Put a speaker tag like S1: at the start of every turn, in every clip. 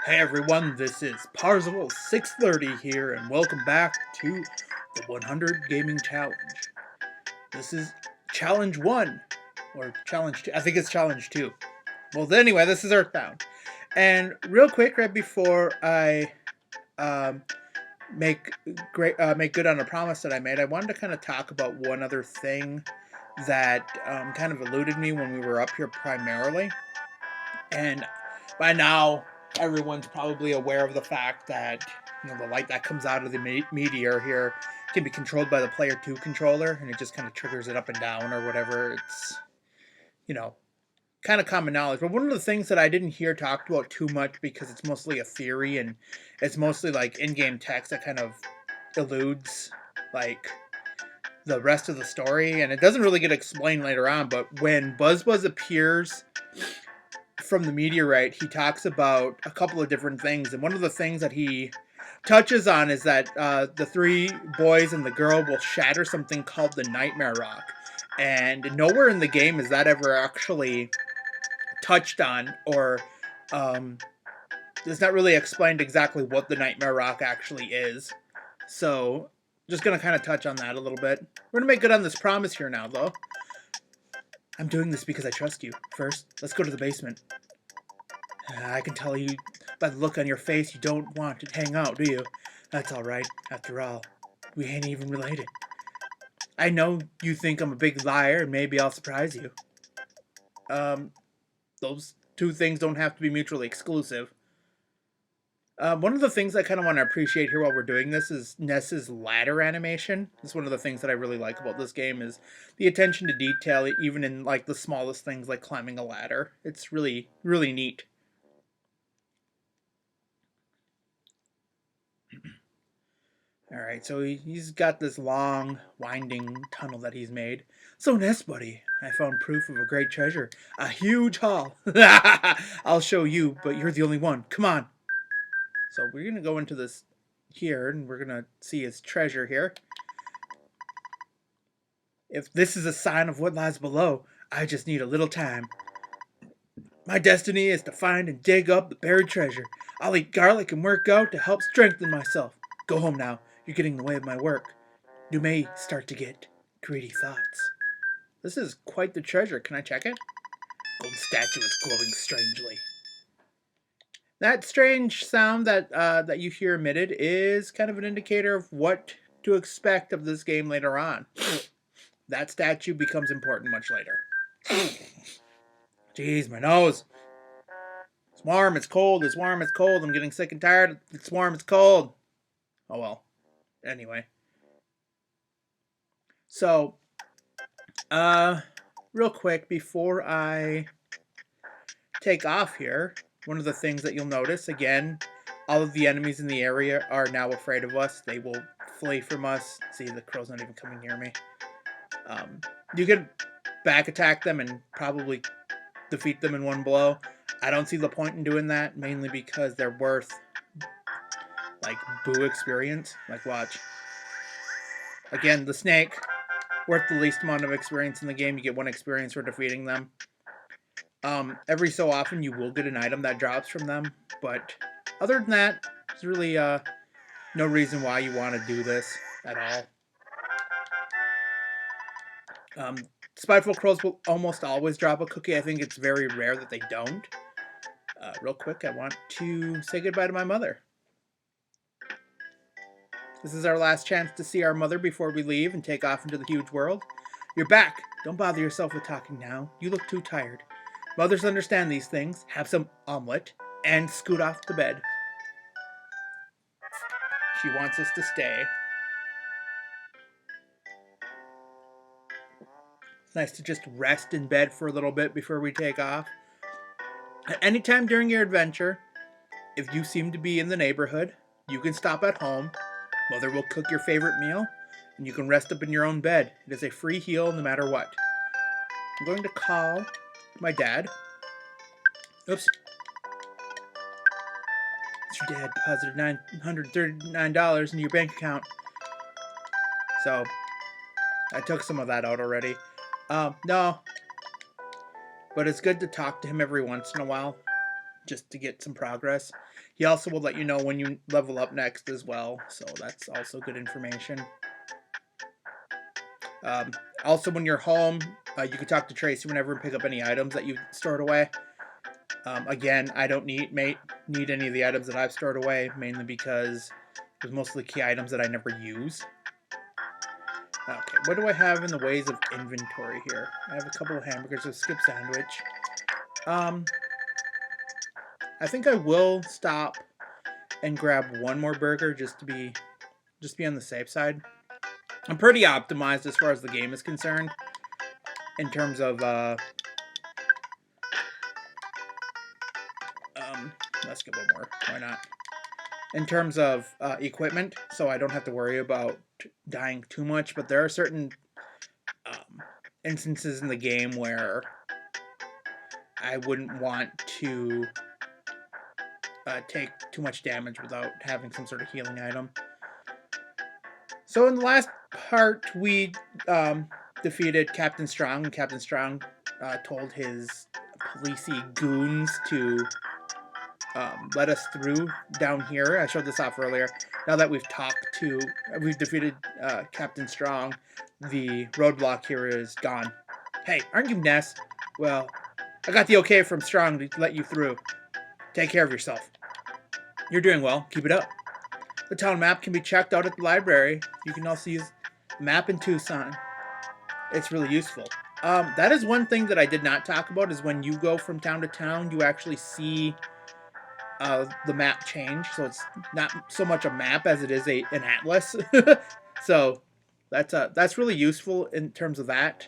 S1: Hey everyone, this is Parzival630 here, and welcome back to the 100 Gaming Challenge. This is Challenge 1, or Challenge 2. I think it's Challenge 2. Well, anyway, this is Earthbound. And real quick, right before I um, make good on a promise that I made, I wanted to kind of talk about one other thing that kind of eluded me when we were up here primarily. And by now, everyone's probably aware of the fact that the light that comes out of the meteor here can be controlled by the player 2 controller, and it just kind of triggers it up and down or whatever. It's you know kind of common knowledge. But one of the things that I didn't hear talked about too much because it's mostly a theory and it's mostly like in-game text that kind of eludes like the rest of the story, and it doesn't really get explained later on. But when Buzz appears from the meteorite, he talks about a couple of different things, and one of the things that he touches on is that the three boys and the girl will shatter something called the Nightmare Rock, and nowhere in the game is that ever actually touched on, or it's not really explained exactly what the Nightmare Rock actually is. So, just gonna kind of touch on that a little bit. We're gonna make good on this promise here now, though. I'm doing this because I trust you. First, let's go to the basement. I can tell you by the look on your face you don't want to hang out, do you? That's alright. After all, we ain't even related. I know you think I'm a big liar, and maybe I'll surprise you. Those two things don't have to be mutually exclusive. One of the things I kind of want to appreciate here while we're doing this is Ness's ladder animation. It's one of the things that I really like about this game is the attention to detail, even in like the smallest things like climbing a ladder. It's really, really neat. Alright, so he's got this long, winding tunnel that he's made. So, Ness, buddy, I found proof of a great treasure. A huge haul. I'll show you, but you're the only one. Come on. So we're going to go into this here, and we're going to see his treasure here. If this is a sign of what lies below, I just need a little time. My destiny is to find and dig up the buried treasure. I'll eat garlic and work out to help strengthen myself. Go home now. You're getting in the way of my work. You may start to get greedy thoughts. This is quite the treasure. Can I check it? Gold statue is glowing strangely. That strange sound that you hear emitted is kind of an indicator of what to expect of this game later on. That statue becomes important much later. Jeez, my nose. It's warm, it's cold, it's warm, it's cold. I'm getting sick and tired. It's warm, it's cold. Oh well. Anyway. So, real quick before I take off here, one of the things that you'll notice, again, all of the enemies in the area are now afraid of us. They will flee from us. See, the crow's not even coming near me. You can back attack them and probably defeat them in one blow. I don't see the point in doing that, mainly because they're worth, like, boo experience. Like, watch. Again, the snake, worth the least amount of experience in the game. You get 1 experience for defeating them. Every so often you will get an item that drops from them, but other than that, there's really no reason why you want to do this at all. Spiteful crows will almost always drop a cookie. I think it's very rare that they don't. Real quick, I want to say goodbye to my mother. This is our last chance to see our mother before we leave and take off into the huge world. You're back. Don't bother yourself with talking now. You look too tired. Mothers understand these things. Have some omelet and scoot off to bed. She wants us to stay. It's nice to just rest in bed for a little bit before we take off. At any time during your adventure, if you seem to be in the neighborhood, you can stop at home. Mother will cook your favorite meal, and you can rest up in your own bed. It is a free heal no matter what. I'm going to call my dad. Oops. It's your dad deposited $939 into your bank account. So, I took some of that out already. No. But it's good to talk to him every once in a while. just to get some progress. He also will let you know when you level up next as well, so that's also good information. Also, when you're home, you can talk to Tracy whenever and pick up any items that you stored away. Again, I don't need any of the items that I've stored away, mainly because there's mostly key items that I never use. Okay, what do I have in the ways of inventory here? I have a couple of hamburgers, a skip sandwich. I think I will stop and grab one more burger just to be on the safe side. I'm pretty optimized as far as the game is concerned in terms of let's get one more. Why not? In terms of equipment, so I don't have to worry about dying too much. But there are certain instances in the game where I wouldn't want to take too much damage without having some sort of healing item. So in the last part, we defeated Captain Strong, and Captain Strong told his policey goons to let us through down here. I showed this off earlier. Now that we've defeated Captain Strong, the roadblock here is gone. Hey, aren't you Ness? Well, I got the okay from Strong to let you through. Take care of yourself. You're doing well. Keep it up. The town map can be checked out at the library. You can also use map in Twoson. It's really useful. That is one thing that I did not talk about, is when you go from town to town, you actually see the map change. So it's not so much a map as it is an atlas. So that's really useful in terms of that.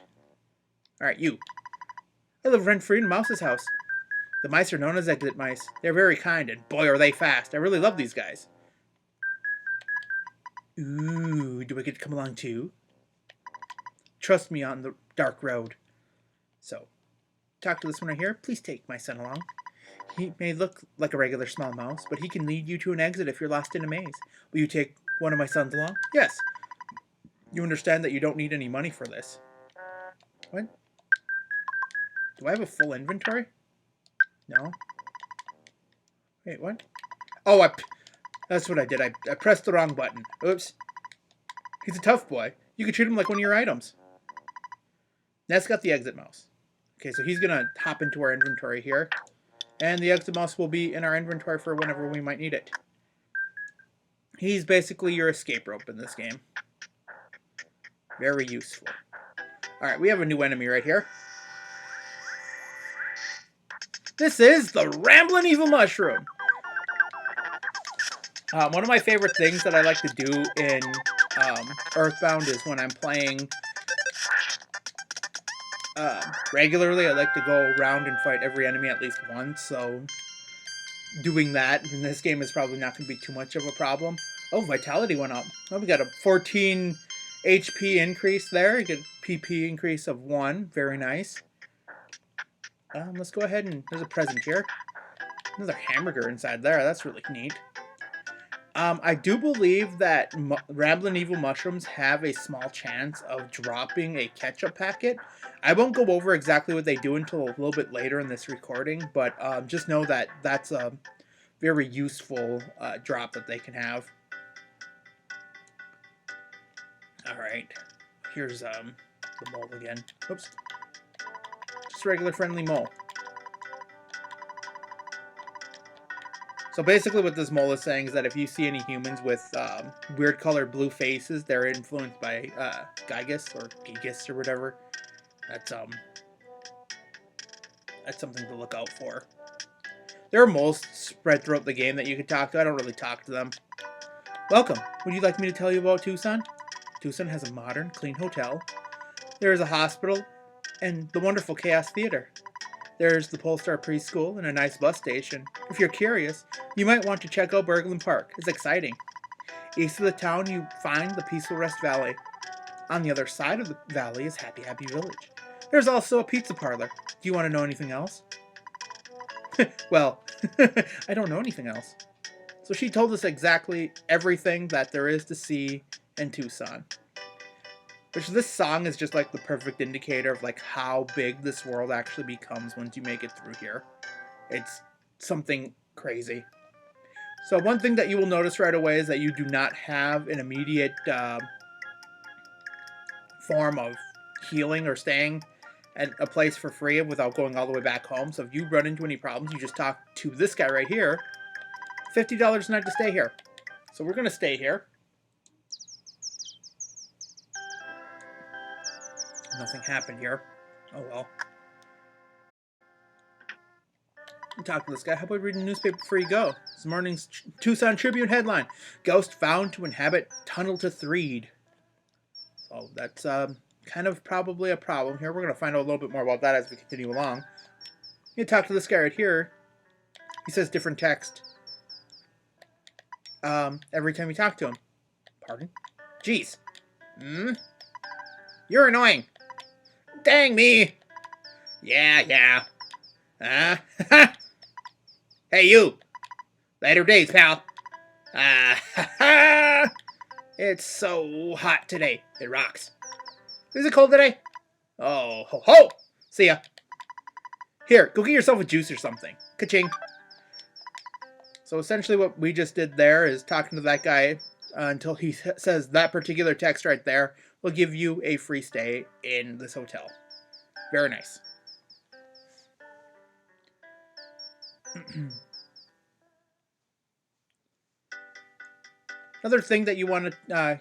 S1: All right, you. I live rent-free in Mouse's house. The mice are known as exit mice. They're very kind, and boy are they fast. I really love these guys. Ooh, do I get to come along too? Trust me on the dark road. So, talk to this one right here. Please take my son along. He may look like a regular small mouse, but he can lead you to an exit if you're lost in a maze. Will you take one of my sons along? Yes. You understand that you don't need any money for this. What? Do I have a full inventory? No. Wait, what? Oh, that's what I did. I pressed the wrong button. Oops. He's a tough boy. You can treat him like one of your items. That's got the exit mouse. Okay, so he's going to hop into our inventory here. And the exit mouse will be in our inventory for whenever we might need it. He's basically your escape rope in this game. Very useful. Alright, we have a new enemy right here. This is the Ramblin' Evil Mushroom. One of my favorite things that I like to do in Earthbound is when I'm playing regularly, I like to go around and fight every enemy at least once, so doing that in this game is probably not going to be too much of a problem. Oh, vitality went up. Oh, we got a 14 HP increase there. You get a PP increase of 1. Very nice. Let's go ahead and... There's a present here. Another hamburger inside there. That's really neat. I do believe that Ramblin' Evil Mushrooms have a small chance of dropping a ketchup packet. I won't go over exactly what they do until a little bit later in this recording, but just know that that's a very useful drop that they can have. Alright, here's the mole again. Oops. Just regular friendly mole. So basically what this mole is saying is that if you see any humans with weird colored blue faces, they're influenced by Gygus or Gigas or whatever. That's something to look out for. There are moles spread throughout the game that you can talk to. I don't really talk to them. Welcome. Would you like me to tell you about Twoson? Twoson has a modern, clean hotel. There is a hospital and the wonderful Chaos Theater. There's the Polestar Preschool and a nice bus station. If you're curious, you might want to check out Birkeland Park. It's exciting. East of the town, you find the Peaceful Rest Valley. On the other side of the valley is Happy Happy Village. There's also a pizza parlor. Do you want to know anything else? Well, I don't know anything else. So she told us exactly everything that there is to see in Twoson. Which this song is just like the perfect indicator of like how big this world actually becomes once you make it through here. It's something crazy. So one thing that you will notice right away is that you do not have an immediate form of healing or staying at a place for free without going all the way back home. So if you run into any problems, you just talk to this guy right here. $50 a night to stay here. So we're going to stay here. Nothing happened here. Oh well. Talk to this guy. How about reading the newspaper before you go? This morning's Tucson Tribune headline: Ghost found to inhabit tunnel to Threed. So that's kind of probably a problem here. We're going to find out a little bit more about that as we continue along. You talk to this guy right here. He says different text every time you talk to him. Pardon? Jeez. You're annoying. Dang me. Yeah. Hey, you. Later days, pal. It's so hot today. It rocks. Is it cold today? Oh, ho, ho. See ya. Here, go get yourself a juice or something. Ka-ching. So essentially what we just did there is talking to that guy until he says that particular text right there will give you a free stay in this hotel. Very nice. Another thing that you want to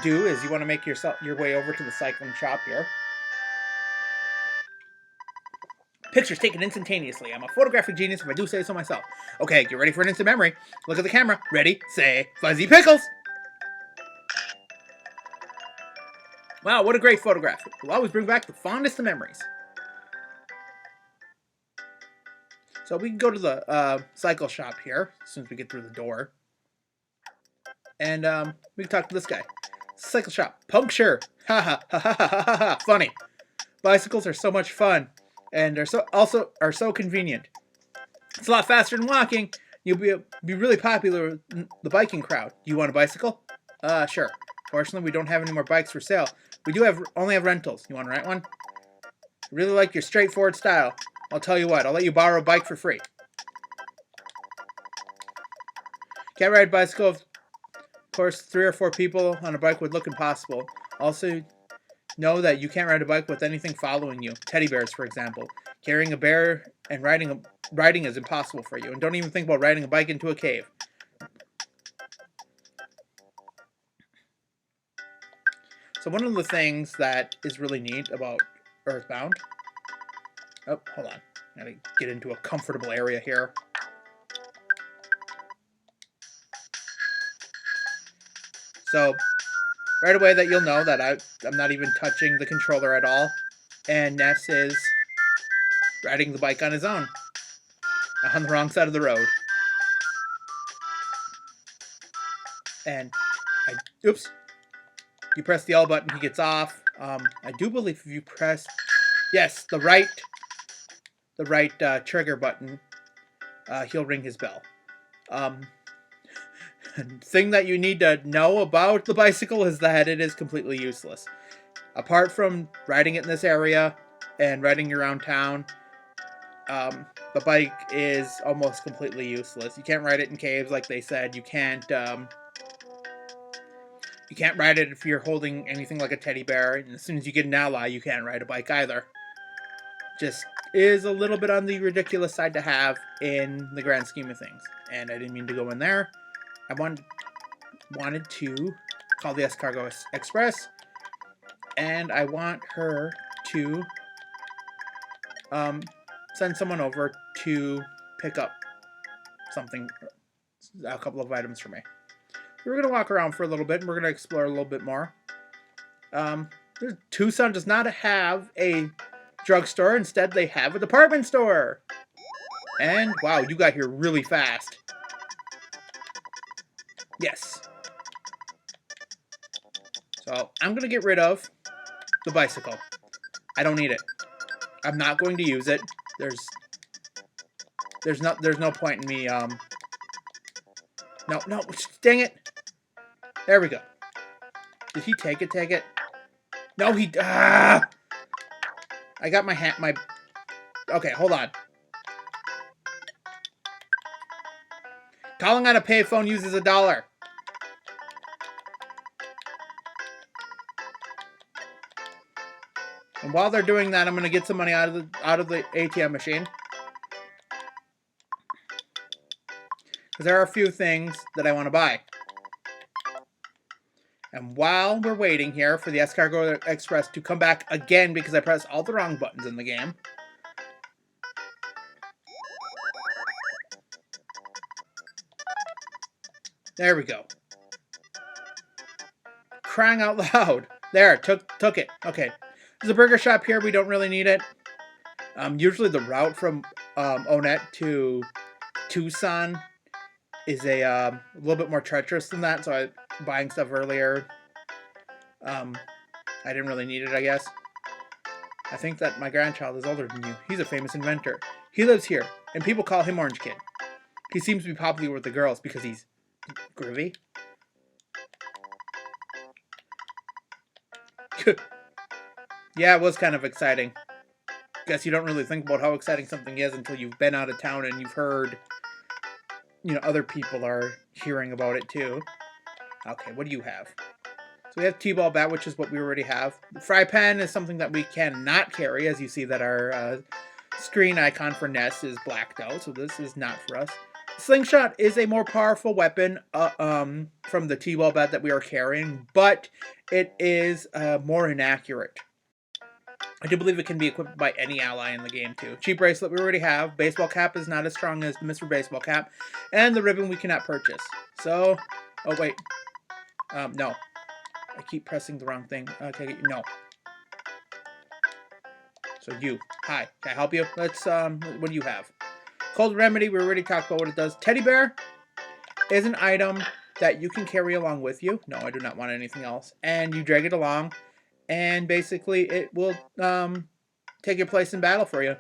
S1: do is you want to make your way over to the cycling shop here. Pictures taken instantaneously. I'm a photographic genius if I do say so myself. Okay, get ready for an instant memory. Look at the camera. Ready, say, fuzzy pickles. Wow, what a great photograph. It will always bring back the fondest of memories. So we can go to the cycle shop here as soon as we get through the door. And we can talk to this guy. Cycle shop. Puncture. Ha ha ha ha ha ha ha. Funny. Bicycles are so much fun. And are so convenient. It's a lot faster than walking. You'll be really popular with the biking crowd. Do you want a bicycle? Sure. Fortunately, we don't have any more bikes for sale. We do only have rentals. You want to rent one? I really like your straightforward style. I'll tell you what. I'll let you borrow a bike for free. Can't ride a bicycle. Of course, 3 or 4 people on a bike would look impossible. Also, know that you can't ride a bike with anything following you. Teddy bears, for example. Carrying a bear and riding is impossible for you. And don't even think about riding a bike into a cave. So one of the things that is really neat about Earthbound... Oh, hold on. Gotta get into a comfortable area here. So, right away that you'll know that I'm not even touching the controller at all. And Ness is riding the bike on his own. On the wrong side of the road. And, oops. You press the L button, he gets off. I do believe if you press, yes, the right trigger button, he'll ring his bell. Thing that you need to know about the bicycle is that it is completely useless. Apart from riding it in this area and riding around town, the bike is almost completely useless. You can't ride it in caves like they said. You can't ride it if you're holding anything like a teddy bear. And as soon as you get an ally, you can't ride a bike either. Just is a little bit on the ridiculous side to have in the grand scheme of things. And I didn't mean to go in there. I wanted to call the Escargo Express. And I want her to send someone over to pick up something, a couple of items for me. We're going to walk around for a little bit, and we're going to explore a little bit more. Twoson does not have a drugstore. Instead, they have a department store. And, wow, you got here really fast. Yes. So, I'm going to get rid of the bicycle. I don't need it. I'm not going to use it. There's no point in me, No, dang it. There we go. Did he take it? No, I got my Okay, hold on. Calling on a payphone uses $1. And while they're doing that, I'm gonna get some money out of the ATM machine. Because there are a few things that I want to buy. And while we're waiting here for the Escargot Express to come back again because I pressed all the wrong buttons in the game. There we go. Crying out loud. There, took it. Okay. There's a burger shop here. We don't really need it. Usually the route from Onet to Twoson is a little bit more treacherous than that, so I'm buying stuff earlier. I didn't really need it, I guess. I think that my grandchild is older than you. He's a famous inventor. He lives here, and people call him Orange Kid. He seems to be popular with the girls because he's groovy. Yeah, it was kind of exciting. Guess you don't really think about how exciting something is until you've been out of town and you've heard, other people are hearing about it too. Okay, what do you have? So we have T-ball bat, which is what we already have. The fry pan is something that we cannot carry, as you see that our screen icon for Ness is blacked out, so this is not for us. Slingshot is a more powerful weapon from the T-ball bat that we are carrying, but it is more inaccurate. I do believe it can be equipped by any ally in the game too. Cheap bracelet we already have. Baseball cap is not as strong as the Mr. Baseball cap. And the ribbon we cannot purchase. So, oh wait. No. I keep pressing the wrong thing. Okay, no. So you. Hi. Can I help you? Let's, what do you have? Cold remedy, we already talked about what it does. Teddy bear is an item that you can carry along with you. No, I do not want anything else. And you drag it along. And basically, it will take your place in battle for you.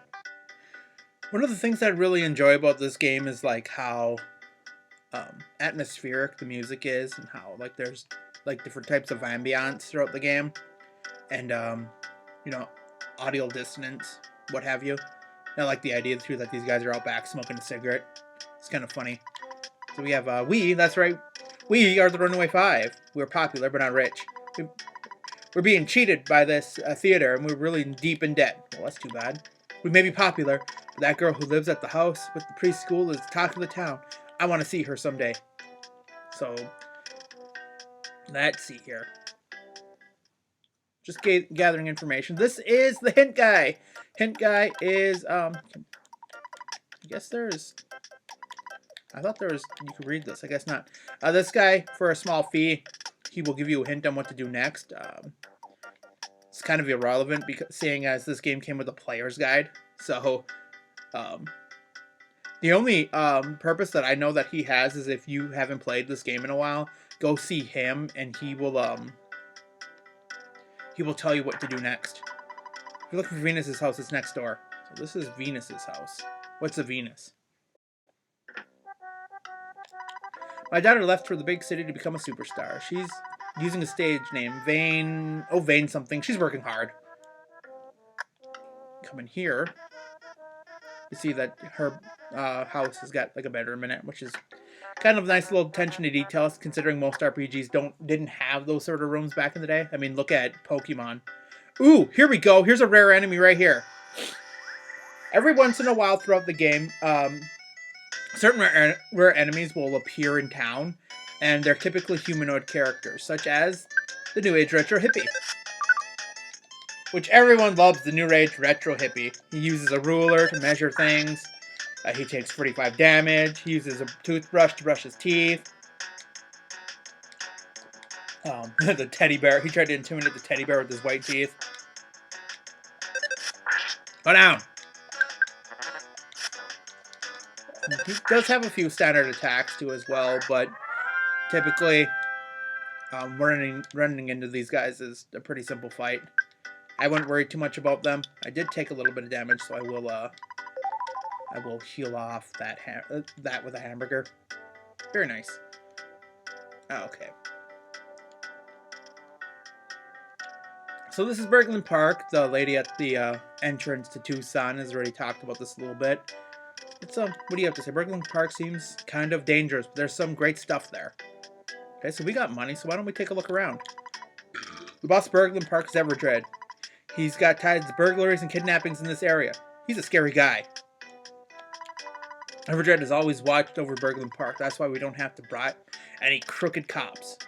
S1: One of the things I really enjoy about this game is like how atmospheric the music is, and how like there's like different types of ambiance throughout the game, and audio dissonance, what have you. And I like the idea too that these guys are out back smoking a cigarette. It's kind of funny. So we have that's right. We are the Runaway Five. We're popular but not rich. We're being cheated by this theater, and we're really deep in debt. Well, that's too bad. We may be popular, but that girl who lives at the house with the preschool is the talk of the town. I want to see her someday. So, let's see here. Just gathering information. This is the hint guy. Hint guy is, I guess there's... I thought there was... You could read this. I guess not. This guy, for a small fee, he will give you a hint on what to do next. It's kind of irrelevant, because seeing as this game came with a player's guide. So, the only purpose that I know that he has is if you haven't played this game in a while, go see him, and he will tell you what to do next. If you're looking for Venus's house, it's next door. So this is Venus's house. What's a Venus? My daughter left for the big city to become a superstar. She's using a stage name, Vane something. She's working hard. Come in here. You see that her house has got like a bedroom in it, which is kind of a nice little attention to details, considering most RPGs didn't have those sort of rooms back in the day. I mean, look at Pokemon. Ooh, here we go. Here's a rare enemy right here. Every once in a while throughout the game, certain rare enemies will appear in town, and they're typically humanoid characters, such as the New Age Retro Hippie. Which everyone loves, the New Age Retro Hippie. He uses a ruler to measure things. He takes 45 damage. He uses a toothbrush to brush his teeth. The teddy bear. He tried to intimidate the teddy bear with his white teeth. Go down! He does have a few standard attacks too as well, but typically running into these guys is a pretty simple fight. I wouldn't worry too much about them. I did take a little bit of damage, so I will heal off that with a hamburger. Very nice. Oh, okay. So this is Birkeland Park. The lady at the entrance to Twoson has already talked about this a little bit. It's what do you have to say? Birkeland Park seems kind of dangerous, but there's some great stuff there. Okay, so we got money, so why don't we take a look around? The boss of Birkeland Park is Everdread. He's got ties to burglaries and kidnappings in this area. He's a scary guy. Everdread has always watched over Birkeland Park. That's why we don't have to bribe any crooked cops.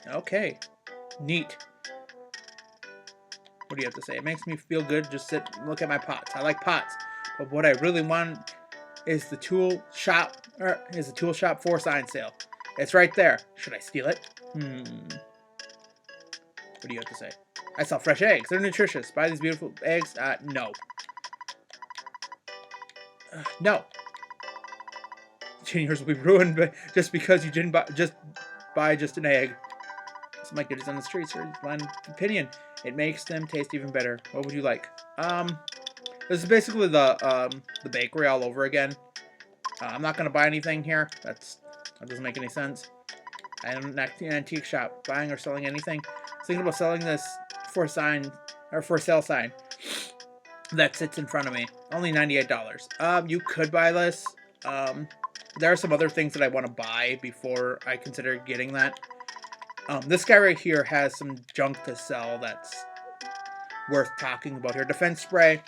S1: Okay, neat. What do you have to say? It makes me feel good just sit and look at my pots. I like pots, but what I really want is the tool shop for sign sale. It's right there. Should I steal it? What do you have to say? I sell fresh eggs. They're nutritious. Buy these beautiful eggs. No. No. Yours will be ruined just because you didn't buy just an egg. Some like goodies on the streets or blind opinion. It makes them taste even better. What would you like? This is basically the bakery all over again. I'm not gonna buy anything here. That doesn't make any sense. I am an antique shop. Buying or selling anything. I was thinking about selling this for sale sign that sits in front of me. Only $98. You could buy this. There are some other things that I want to buy before I consider getting that. This guy right here has some junk to sell that's worth talking about here. Defense spray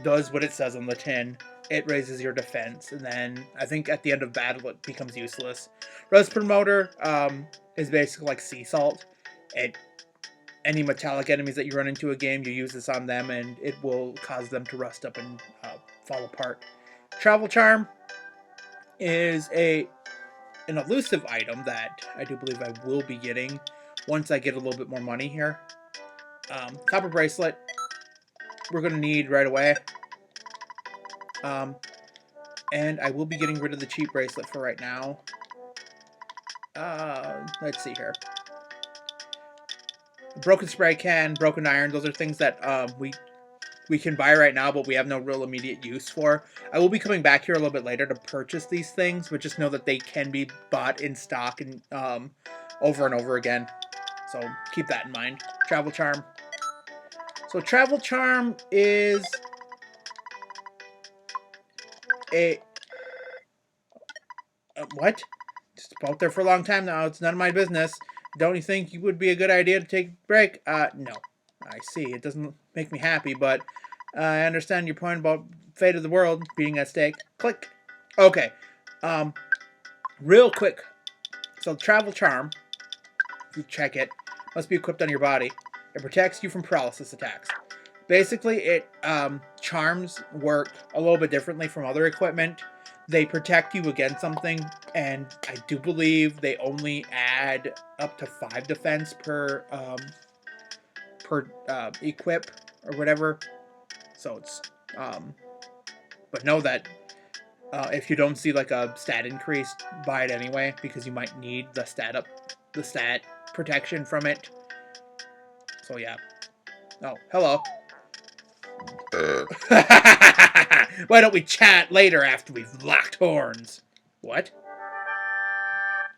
S1: does what it says on the tin. It raises your defense, and then I think at the end of battle it becomes useless. Rust promoter is basically like sea salt. Any metallic enemies that you run into a game, you use this on them, and it will cause them to rust up and fall apart. Travel charm is an elusive item that I do believe I will be getting once I get a little bit more money here. Copper bracelet we're going to need right away. And I will be getting rid of the cheap bracelet for right now. Let's see here. Broken spray can, broken iron, those are things that we can buy right now, but we have no real immediate use for. I will be coming back here a little bit later to purchase these things, but just know that they can be bought in stock and over and over again. So keep that in mind. Travel charm. So travel charm is what? Just out there for a long time now. It's none of my business. Don't you think it would be a good idea to take a break? No. I see. It doesn't make me happy, but I understand your point about fate of the world being at stake. Click. Okay. Real quick. So travel charm, if you check it, must be equipped on your body. It protects you from paralysis attacks. Basically, it charms work a little bit differently from other equipment. They protect you against something, and I do believe they only add up to 5 defense per equip or whatever. So it's but know that if you don't see like a stat increase, buy it anyway because you might need the stat protection from it. So yeah. Oh, hello. Why don't we chat later after we've locked horns? What?